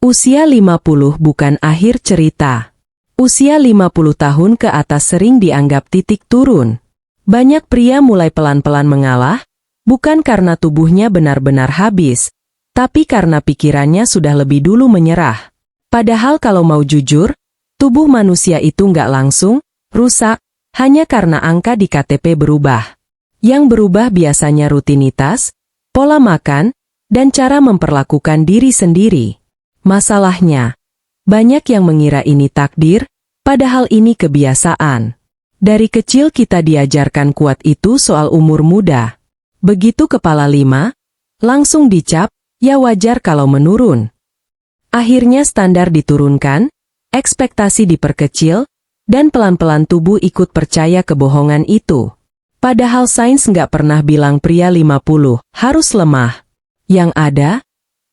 Usia 50 bukan akhir cerita. Usia 50 tahun ke atas sering dianggap titik turun. Banyak pria mulai pelan-pelan mengalah, bukan karena tubuhnya benar-benar habis, tapi karena pikirannya sudah lebih dulu menyerah. Padahal kalau mau jujur, tubuh manusia itu nggak langsung rusak, hanya karena angka di KTP berubah. Yang berubah biasanya rutinitas, pola makan, dan cara memperlakukan diri sendiri. Masalahnya, banyak yang mengira ini takdir, padahal ini kebiasaan. Dari kecil kita diajarkan kuat itu soal umur muda. Begitu kepala 5, langsung dicap, ya wajar kalau menurun. Akhirnya standar diturunkan, ekspektasi diperkecil, dan pelan-pelan tubuh ikut percaya kebohongan itu. Padahal sains nggak pernah bilang pria 50 harus lemah. Yang ada,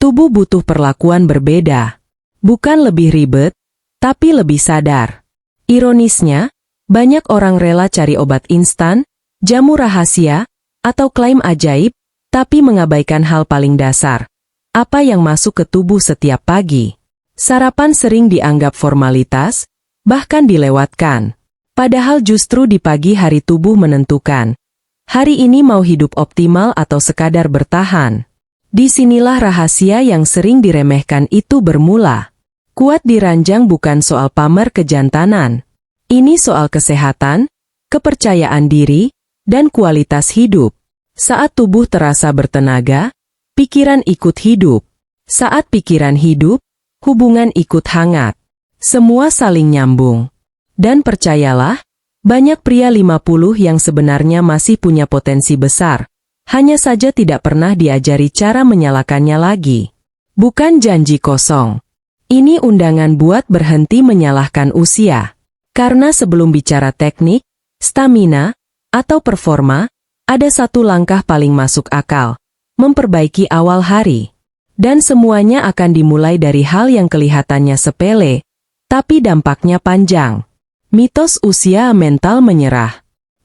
tubuh butuh perlakuan berbeda. Bukan lebih ribet, tapi lebih sadar. Ironisnya, banyak orang rela cari obat instan, jamu rahasia, atau klaim ajaib, tapi mengabaikan hal paling dasar. Apa yang masuk ke tubuh setiap pagi. Sarapan sering dianggap formalitas, bahkan dilewatkan. Padahal justru di pagi hari tubuh menentukan. Hari ini mau hidup optimal atau sekadar bertahan. Disinilah rahasia yang sering diremehkan itu bermula. Kuat di ranjang bukan soal pamer kejantanan. Ini soal kesehatan, kepercayaan diri, dan kualitas hidup. Saat tubuh terasa bertenaga, pikiran ikut hidup. Saat pikiran hidup, hubungan ikut hangat. Semua saling nyambung. Dan percayalah, banyak pria 50 yang sebenarnya masih punya potensi besar. Hanya saja tidak pernah diajari cara menyalakannya lagi. Bukan janji kosong. Ini undangan buat berhenti menyalahkan usia. Karena sebelum bicara teknik, stamina, atau performa, ada satu langkah paling masuk akal. Memperbaiki awal hari. Dan semuanya akan dimulai dari hal yang kelihatannya sepele, tapi dampaknya panjang. Mitos usia mental menyerah.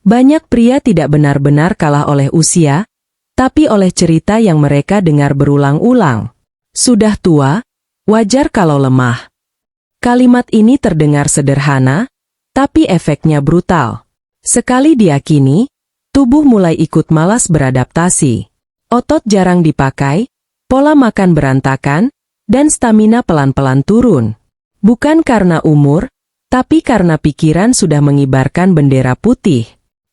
Banyak pria tidak benar-benar kalah oleh usia, tapi oleh cerita yang mereka dengar berulang-ulang. Sudah tua, wajar kalau lemah. Kalimat ini terdengar sederhana, tapi efeknya brutal. Sekali diyakini, tubuh mulai ikut malas beradaptasi. Otot jarang dipakai, pola makan berantakan, dan stamina pelan-pelan turun. Bukan karena umur, tapi karena pikiran sudah mengibarkan bendera putih.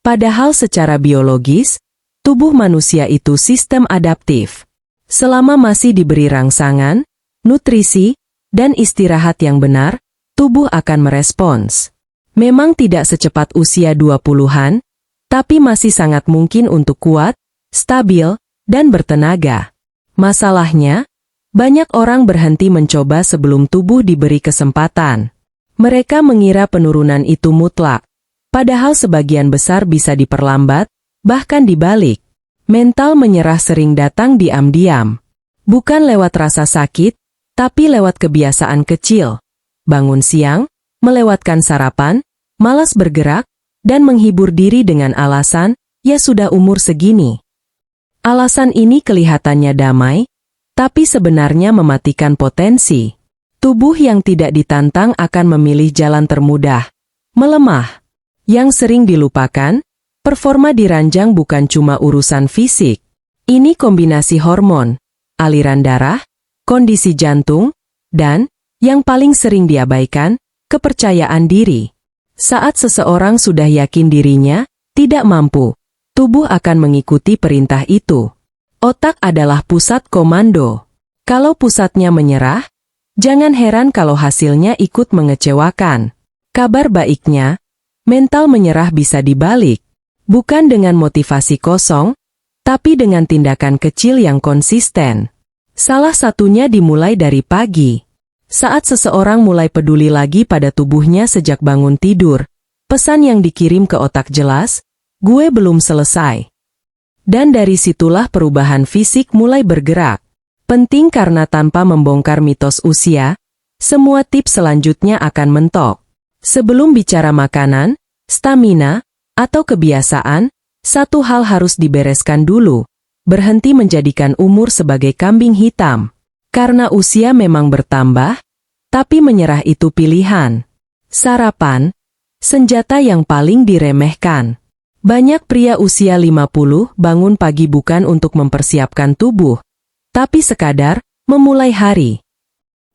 Padahal secara biologis, tubuh manusia itu sistem adaptif. Selama masih diberi rangsangan, nutrisi, dan istirahat yang benar, tubuh akan merespons. Memang tidak secepat usia 20-an, tapi masih sangat mungkin untuk kuat, stabil, dan bertenaga. Masalahnya, banyak orang berhenti mencoba sebelum tubuh diberi kesempatan. Mereka mengira penurunan itu mutlak, padahal sebagian besar bisa diperlambat, bahkan dibalik. Mental menyerah sering datang diam-diam. Bukan lewat rasa sakit, tapi lewat kebiasaan kecil. Bangun siang, melewatkan sarapan, malas bergerak, dan menghibur diri dengan alasan, ya sudah umur segini. Alasan ini kelihatannya damai, tapi sebenarnya mematikan potensi. Tubuh yang tidak ditantang akan memilih jalan termudah, melemah. Yang sering dilupakan, performa di ranjang bukan cuma urusan fisik. Ini kombinasi hormon, aliran darah, kondisi jantung, dan, yang paling sering diabaikan, kepercayaan diri. Saat seseorang sudah yakin dirinya tidak mampu, tubuh akan mengikuti perintah itu. Otak adalah pusat komando. Kalau pusatnya menyerah, jangan heran kalau hasilnya ikut mengecewakan. Kabar baiknya, mental menyerah bisa dibalik. Bukan dengan motivasi kosong, tapi dengan tindakan kecil yang konsisten. Salah satunya dimulai dari pagi. Saat seseorang mulai peduli lagi pada tubuhnya sejak bangun tidur, pesan yang dikirim ke otak jelas, gue belum selesai. Dan dari situlah perubahan fisik mulai bergerak. Penting karena tanpa membongkar mitos usia, semua tips selanjutnya akan mentok. Sebelum bicara makanan, stamina, atau kebiasaan, satu hal harus dibereskan dulu. Berhenti menjadikan umur sebagai kambing hitam. Karena usia memang bertambah, tapi menyerah itu pilihan. Sarapan, senjata yang paling diremehkan. Banyak pria usia 50 bangun pagi bukan untuk mempersiapkan tubuh, tapi sekadar memulai hari.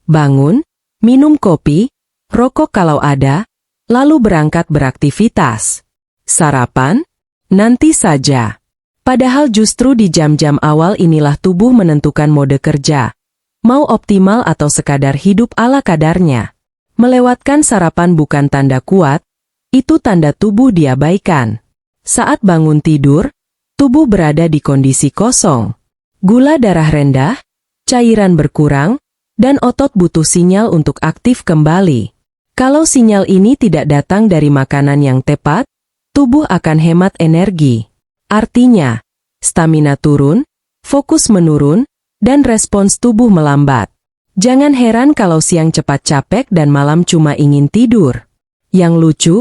Bangun, minum kopi, rokok kalau ada, lalu berangkat beraktivitas. Sarapan? Nanti saja. Padahal justru di jam-jam awal inilah tubuh menentukan mode kerja. Mau optimal atau sekadar hidup ala kadarnya. Melewatkan sarapan bukan tanda kuat, itu tanda tubuh diabaikan. Saat bangun tidur, tubuh berada di kondisi kosong. Gula darah rendah, cairan berkurang, dan otot butuh sinyal untuk aktif kembali. Kalau sinyal ini tidak datang dari makanan yang tepat, tubuh akan hemat energi. Artinya, stamina turun, fokus menurun, dan respons tubuh melambat. Jangan heran kalau siang cepat capek dan malam cuma ingin tidur. Yang lucu,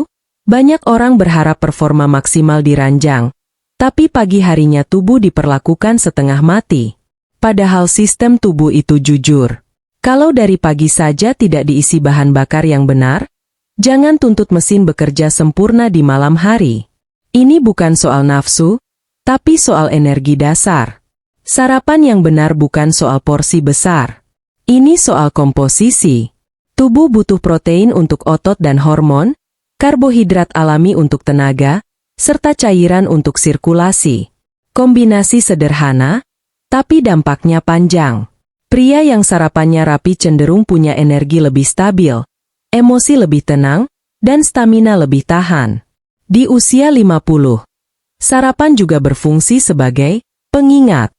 banyak orang berharap performa maksimal di ranjang, tapi pagi harinya tubuh diperlakukan setengah mati. Padahal sistem tubuh itu jujur. Kalau dari pagi saja tidak diisi bahan bakar yang benar, jangan tuntut mesin bekerja sempurna di malam hari. Ini bukan soal nafsu, tapi soal energi dasar. Sarapan yang benar bukan soal porsi besar. Ini soal komposisi. Tubuh butuh protein untuk otot dan hormon, karbohidrat alami untuk tenaga, serta cairan untuk sirkulasi. Kombinasi sederhana, tapi dampaknya panjang. Pria yang sarapannya rapi cenderung punya energi lebih stabil, emosi lebih tenang, dan stamina lebih tahan. Di usia 50, sarapan juga berfungsi sebagai pengingat.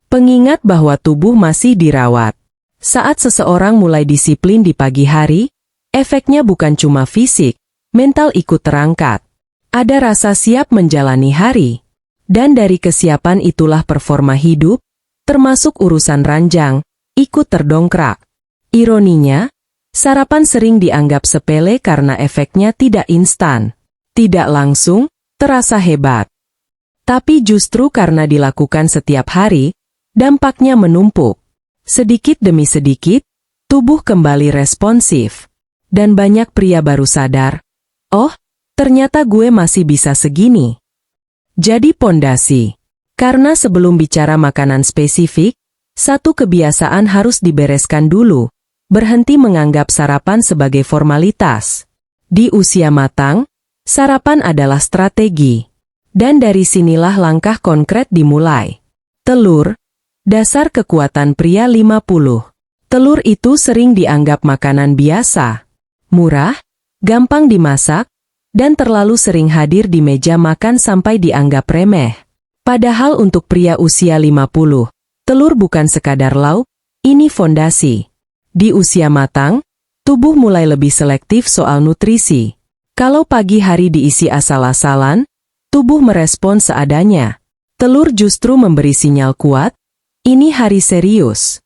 Pengingat bahwa tubuh masih dirawat. Saat seseorang mulai disiplin di pagi hari, efeknya bukan cuma fisik, mental ikut terangkat. Ada rasa siap menjalani hari. Dan dari kesiapan itulah performa hidup, termasuk urusan ranjang, ikut terdongkrak. Ironinya, sarapan sering dianggap sepele karena efeknya tidak instan. Tidak langsung, terasa hebat. Tapi justru karena dilakukan setiap hari, dampaknya menumpuk. Sedikit demi sedikit, tubuh kembali responsif. Dan banyak pria baru sadar, oh, ternyata gue masih bisa segini. Jadi pondasi. Karena sebelum bicara makanan spesifik, satu kebiasaan harus dibereskan dulu. Berhenti menganggap sarapan sebagai formalitas. Di usia matang, sarapan adalah strategi. Dan dari sinilah langkah konkret dimulai. Telur, dasar kekuatan pria 50. Telur itu sering dianggap makanan biasa. Murah, gampang dimasak, dan terlalu sering hadir di meja makan sampai dianggap remeh. Padahal untuk pria usia 50, telur bukan sekadar lauk, ini fondasi. Di usia matang, tubuh mulai lebih selektif soal nutrisi. Kalau pagi hari diisi asal-asalan, tubuh merespon seadanya. Telur justru memberi sinyal kuat, ini hari serius.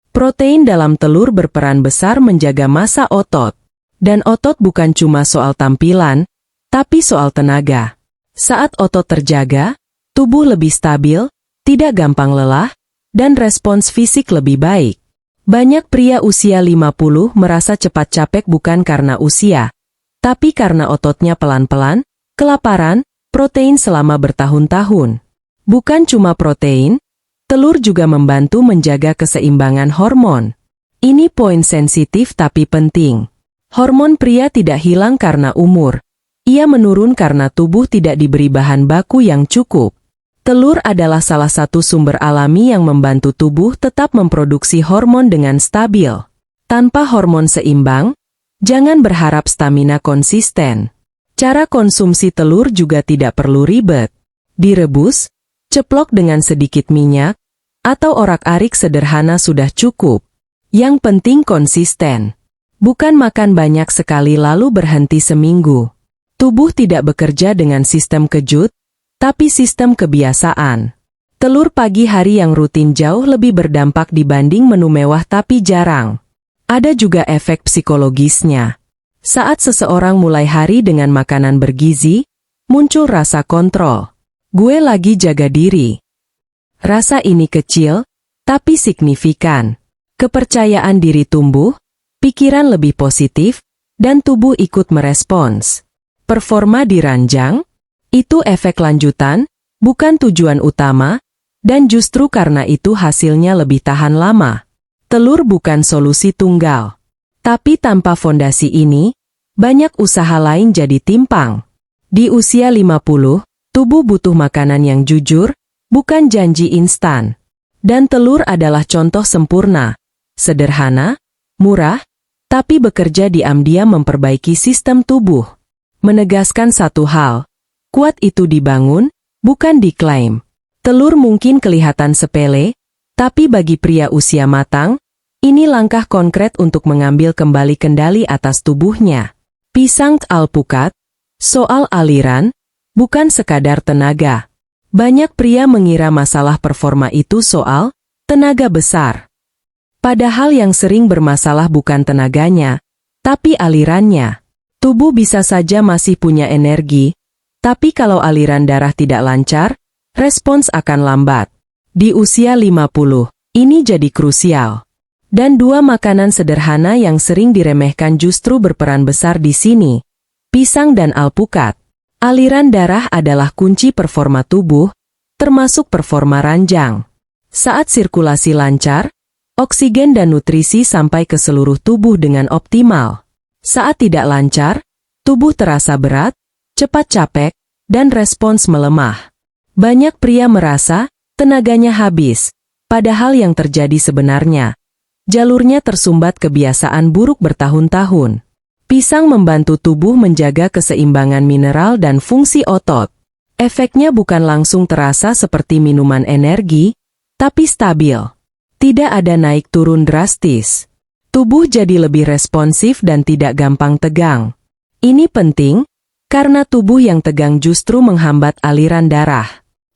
Protein dalam telur berperan besar menjaga massa otot. Dan otot bukan cuma soal tampilan, tapi soal tenaga. Saat otot terjaga, tubuh lebih stabil, tidak gampang lelah, dan respons fisik lebih baik. Banyak pria usia 50 merasa cepat capek bukan karena usia, tapi karena ototnya pelan-pelan, kelaparan, protein selama bertahun-tahun. Bukan cuma protein, telur juga membantu menjaga keseimbangan hormon. Ini poin sensitif tapi penting. Hormon pria tidak hilang karena umur. Ia menurun karena tubuh tidak diberi bahan baku yang cukup. Telur adalah salah satu sumber alami yang membantu tubuh tetap memproduksi hormon dengan stabil. Tanpa hormon seimbang, jangan berharap stamina konsisten. Cara konsumsi telur juga tidak perlu ribet. Direbus, ceplok dengan sedikit minyak, atau orak-arik sederhana sudah cukup. Yang penting konsisten. Bukan makan banyak sekali lalu berhenti seminggu. Tubuh tidak bekerja dengan sistem kejut, tapi sistem kebiasaan. Telur pagi hari yang rutin jauh lebih berdampak dibanding menu mewah tapi jarang. Ada juga efek psikologisnya. Saat seseorang mulai hari dengan makanan bergizi, muncul rasa kontrol. Gue lagi jaga diri. Rasa ini kecil, tapi signifikan. Kepercayaan diri tumbuh, pikiran lebih positif, dan tubuh ikut merespons. Performa diranjang, itu efek lanjutan, bukan tujuan utama, dan justru karena itu hasilnya lebih tahan lama. Telur bukan solusi tunggal. Tapi tanpa fondasi ini, banyak usaha lain jadi timpang. Di usia 50, tubuh butuh makanan yang jujur, bukan janji instan. Dan telur adalah contoh sempurna, sederhana, murah, tapi bekerja diam-diam memperbaiki sistem tubuh. Menegaskan satu hal, kuat itu dibangun, bukan diklaim. Telur mungkin kelihatan sepele, tapi bagi pria usia matang, ini langkah konkret untuk mengambil kembali kendali atas tubuhnya. Pisang alpukat, soal aliran, bukan sekadar tenaga. Banyak pria mengira masalah performa itu soal tenaga besar. Padahal yang sering bermasalah bukan tenaganya, tapi alirannya. Tubuh bisa saja masih punya energi, tapi kalau aliran darah tidak lancar, respons akan lambat. Di usia 50, ini jadi krusial. Dan dua makanan sederhana yang sering diremehkan justru berperan besar di sini. Pisang dan alpukat. Aliran darah adalah kunci performa tubuh, termasuk performa ranjang. Saat sirkulasi lancar, oksigen dan nutrisi sampai ke seluruh tubuh dengan optimal. Saat tidak lancar, tubuh terasa berat, cepat capek, dan respons melemah. Banyak pria merasa tenaganya habis, padahal yang terjadi sebenarnya, jalurnya tersumbat kebiasaan buruk bertahun-tahun. Pisang membantu tubuh menjaga keseimbangan mineral dan fungsi otot. Efeknya bukan langsung terasa seperti minuman energi, tapi stabil. Tidak ada naik turun drastis. Tubuh jadi lebih responsif dan tidak gampang tegang. Ini penting, karena tubuh yang tegang justru menghambat aliran darah.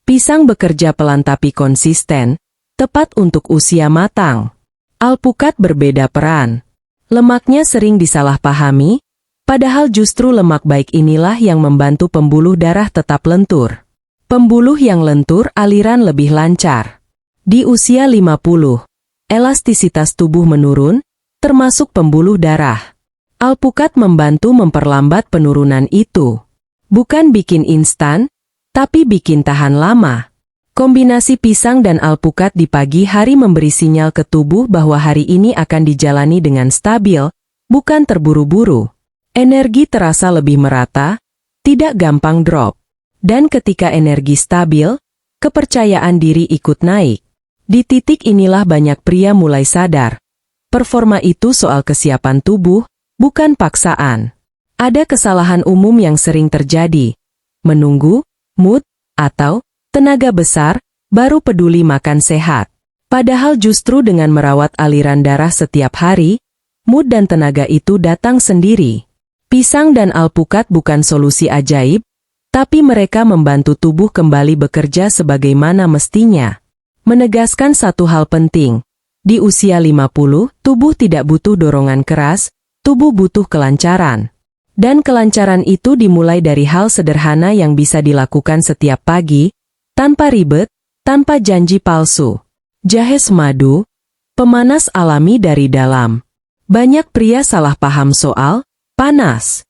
Pisang bekerja pelan tapi konsisten, tepat untuk usia matang. Alpukat berbeda peran. Lemaknya sering disalahpahami, padahal justru lemak baik inilah yang membantu pembuluh darah tetap lentur. Pembuluh yang lentur aliran lebih lancar. Di usia 50, elastisitas tubuh menurun, termasuk pembuluh darah. Alpukat membantu memperlambat penurunan itu. Bukan bikin instan, tapi bikin tahan lama. Kombinasi pisang dan alpukat di pagi hari memberi sinyal ke tubuh bahwa hari ini akan dijalani dengan stabil, bukan terburu-buru. Energi terasa lebih merata, tidak gampang drop. Dan ketika energi stabil, kepercayaan diri ikut naik. Di titik inilah banyak pria mulai sadar. Performa itu soal kesiapan tubuh, bukan paksaan. Ada kesalahan umum yang sering terjadi. Menunggu, mood, atau tenaga besar, baru peduli makan sehat. Padahal justru dengan merawat aliran darah setiap hari, mood dan tenaga itu datang sendiri. Pisang dan alpukat bukan solusi ajaib, tapi mereka membantu tubuh kembali bekerja sebagaimana mestinya. Menegaskan satu hal penting. Di usia 50, tubuh tidak butuh dorongan keras, tubuh butuh kelancaran. Dan kelancaran itu dimulai dari hal sederhana yang bisa dilakukan setiap pagi, tanpa ribet, tanpa janji palsu. Jahe semadu, pemanas alami dari dalam. Banyak pria salah paham soal panas.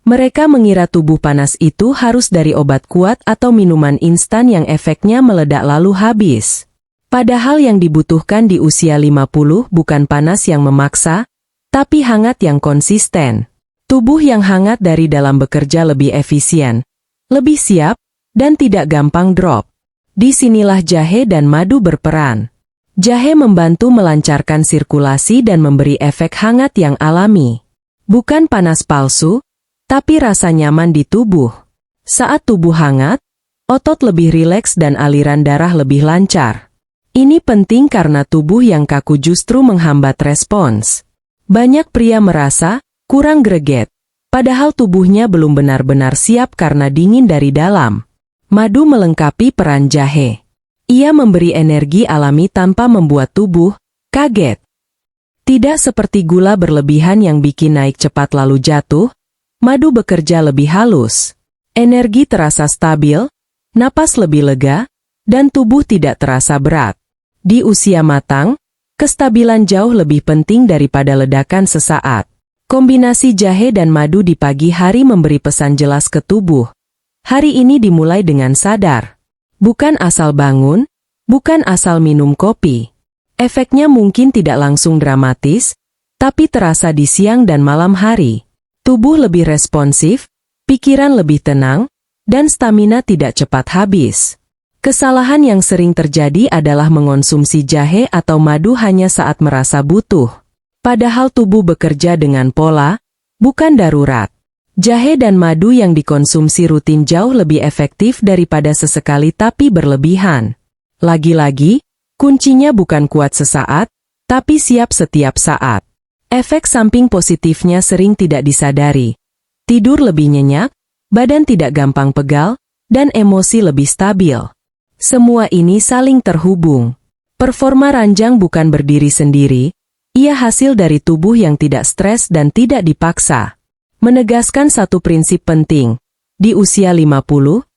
Mereka mengira tubuh panas itu harus dari obat kuat atau minuman instan yang efeknya meledak lalu habis. Padahal yang dibutuhkan di usia 50 bukan panas yang memaksa, tapi hangat yang konsisten. Tubuh yang hangat dari dalam bekerja lebih efisien, lebih siap, dan tidak gampang drop. Disinilah jahe dan madu berperan. Jahe membantu melancarkan sirkulasi dan memberi efek hangat yang alami. Bukan panas palsu, tapi rasa nyaman di tubuh. Saat tubuh hangat, otot lebih rileks dan aliran darah lebih lancar. Ini penting karena tubuh yang kaku justru menghambat respons. Banyak pria merasa kurang greget, padahal tubuhnya belum benar-benar siap karena dingin dari dalam. Madu melengkapi peran jahe. Ia memberi energi alami tanpa membuat tubuh kaget. Tidak seperti gula berlebihan yang bikin naik cepat lalu jatuh, madu bekerja lebih halus. Energi terasa stabil, napas lebih lega, dan tubuh tidak terasa berat. Di usia matang, Kestabilan jauh lebih penting daripada ledakan sesaat. Kombinasi jahe dan madu di pagi hari memberi pesan jelas ke tubuh. Hari ini dimulai dengan sadar. Bukan asal bangun, bukan asal minum kopi. Efeknya mungkin tidak langsung dramatis, tapi terasa di siang dan malam hari. Tubuh lebih responsif, pikiran lebih tenang, dan stamina tidak cepat habis. Kesalahan yang sering terjadi adalah mengonsumsi jahe atau madu hanya saat merasa butuh. Padahal tubuh bekerja dengan pola, bukan darurat. Jahe dan madu yang dikonsumsi rutin jauh lebih efektif daripada sesekali tapi berlebihan. Lagi-lagi, kuncinya bukan kuat sesaat, tapi siap setiap saat. Efek samping positifnya sering tidak disadari. Tidur lebih nyenyak, badan tidak gampang pegal, dan emosi lebih stabil. Semua ini saling terhubung. Performa ranjang bukan berdiri sendiri, ia hasil dari tubuh yang tidak stres dan tidak dipaksa. Menegaskan satu prinsip penting, di usia 50,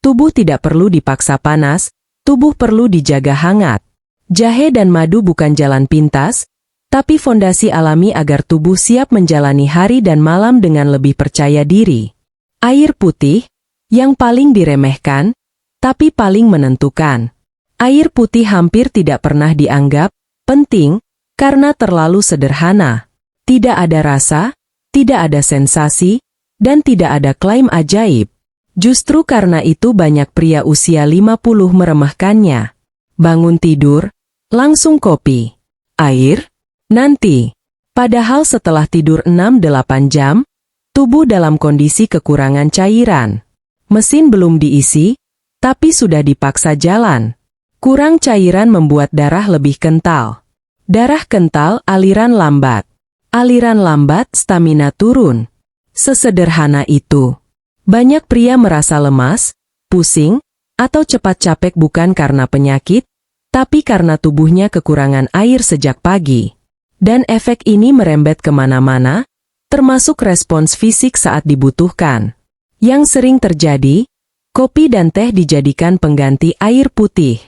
tubuh tidak perlu dipaksa panas, tubuh perlu dijaga hangat. Jahe dan madu bukan jalan pintas, tapi fondasi alami agar tubuh siap menjalani hari dan malam dengan lebih percaya diri. Air putih, yang paling diremehkan, tapi paling menentukan. Air putih hampir tidak pernah dianggap penting karena terlalu sederhana. Tidak ada rasa, tidak ada sensasi, dan tidak ada klaim ajaib. Justru karena itu banyak pria usia 50 meremehkannya. Bangun tidur, langsung kopi. Air? Nanti. Padahal setelah tidur 6-8 jam, tubuh dalam kondisi kekurangan cairan. Mesin belum diisi, tapi sudah dipaksa jalan. Kurang cairan membuat darah lebih kental. Darah kental, aliran lambat. Aliran lambat, stamina turun. Sesederhana itu. Banyak pria merasa lemas, pusing, atau cepat capek bukan karena penyakit, tapi karena tubuhnya kekurangan air sejak pagi. Dan efek ini merembet kemana-mana, termasuk respons fisik saat dibutuhkan. Yang sering terjadi, kopi dan teh dijadikan pengganti air putih.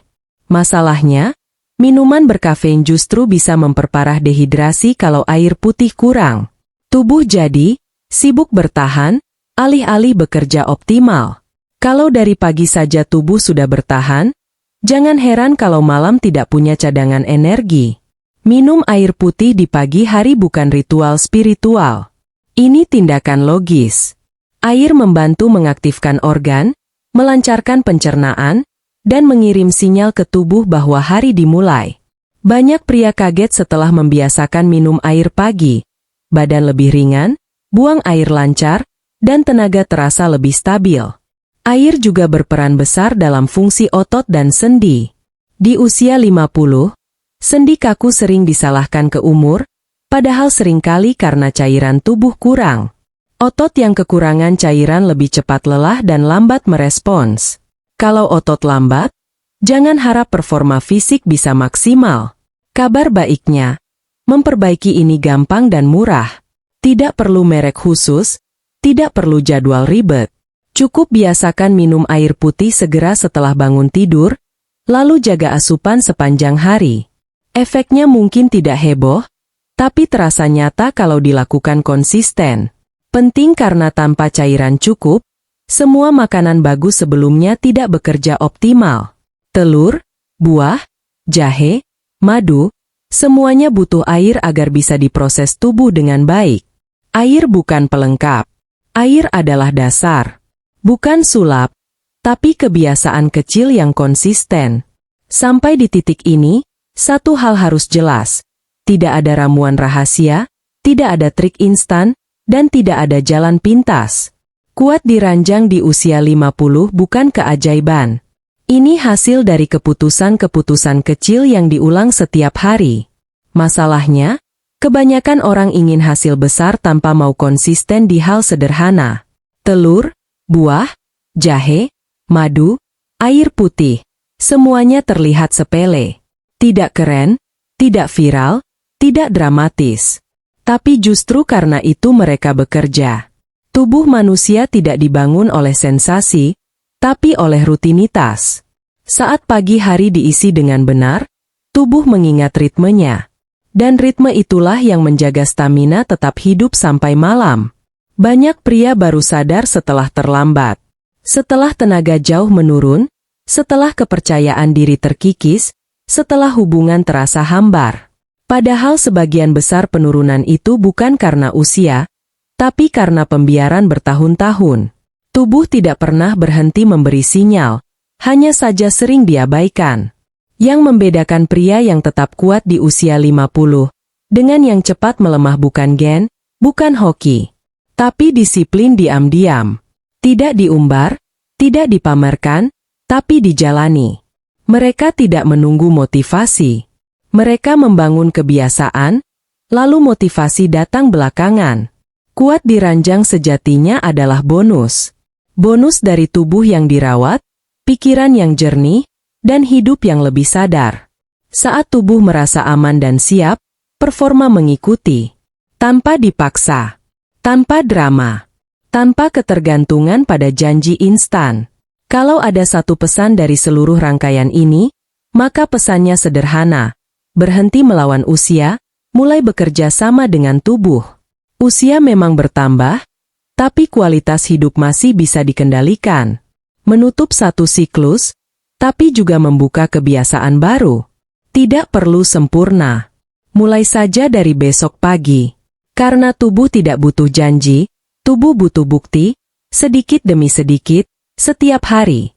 Masalahnya, minuman berkafein justru bisa memperparah dehidrasi kalau air putih kurang. Tubuh jadi sibuk bertahan, alih-alih bekerja optimal. Kalau dari pagi saja tubuh sudah bertahan, jangan heran kalau malam tidak punya cadangan energi. Minum air putih di pagi hari bukan ritual spiritual. Ini tindakan logis. Air membantu mengaktifkan organ, melancarkan pencernaan, dan mengirim sinyal ke tubuh bahwa hari dimulai. Banyak pria kaget setelah membiasakan minum air pagi. Badan lebih ringan, buang air lancar, dan tenaga terasa lebih stabil. Air juga berperan besar dalam fungsi otot dan sendi. Di usia 50, sendi kaku sering disalahkan ke umur, padahal seringkali karena cairan tubuh kurang. Otot yang kekurangan cairan lebih cepat lelah dan lambat merespons. Kalau otot lambat, jangan harap performa fisik bisa maksimal. Kabar baiknya, memperbaiki ini gampang dan murah. Tidak perlu merek khusus, tidak perlu jadwal ribet. Cukup biasakan minum air putih segera setelah bangun tidur, lalu jaga asupan sepanjang hari. Efeknya mungkin tidak heboh, tapi terasa nyata kalau dilakukan konsisten. Penting karena tanpa cairan cukup, semua makanan bagus sebelumnya tidak bekerja optimal. Telur, buah, jahe, madu, semuanya butuh air agar bisa diproses tubuh dengan baik. Air bukan pelengkap. Air adalah dasar. Bukan sulap, tapi kebiasaan kecil yang konsisten. Sampai di titik ini, satu hal harus jelas. Tidak ada ramuan rahasia, tidak ada trik instan, dan tidak ada jalan pintas. Kuat diranjang di usia 50 bukan keajaiban. Ini hasil dari keputusan-keputusan kecil yang diulang setiap hari. Masalahnya, kebanyakan orang ingin hasil besar tanpa mau konsisten di hal sederhana. Telur, buah, jahe, madu, air putih, semuanya terlihat sepele. Tidak keren, tidak viral, tidak dramatis. Tapi justru karena itu mereka bekerja. Tubuh manusia tidak dibangun oleh sensasi, tapi oleh rutinitas. Saat pagi hari diisi dengan benar, tubuh mengingat ritmenya. Dan ritme itulah yang menjaga stamina tetap hidup sampai malam. Banyak pria baru sadar setelah terlambat. Setelah tenaga jauh menurun, setelah kepercayaan diri terkikis, setelah hubungan terasa hambar. Padahal sebagian besar penurunan itu bukan karena usia, tapi karena pembiaran bertahun-tahun. Tubuh tidak pernah berhenti memberi sinyal, hanya saja sering diabaikan. Yang membedakan pria yang tetap kuat di usia 50, dengan yang cepat melemah bukan gen, bukan hoki, tapi disiplin diam-diam. Tidak diumbar, tidak dipamerkan, tapi dijalani. Mereka tidak menunggu motivasi. Mereka membangun kebiasaan, lalu motivasi datang belakangan. Kuat di ranjang sejatinya adalah bonus. Bonus dari tubuh yang dirawat, pikiran yang jernih, dan hidup yang lebih sadar. Saat tubuh merasa aman dan siap, performa mengikuti. Tanpa dipaksa, tanpa drama, tanpa ketergantungan pada janji instan. Kalau ada satu pesan dari seluruh rangkaian ini, maka pesannya sederhana. Berhenti melawan usia, mulai bekerja sama dengan tubuh. Usia memang bertambah, tapi kualitas hidup masih bisa dikendalikan. Menutup satu siklus, tapi juga membuka kebiasaan baru. Tidak perlu sempurna. Mulai saja dari besok pagi. Karena tubuh tidak butuh janji, tubuh butuh bukti, sedikit demi sedikit, setiap hari.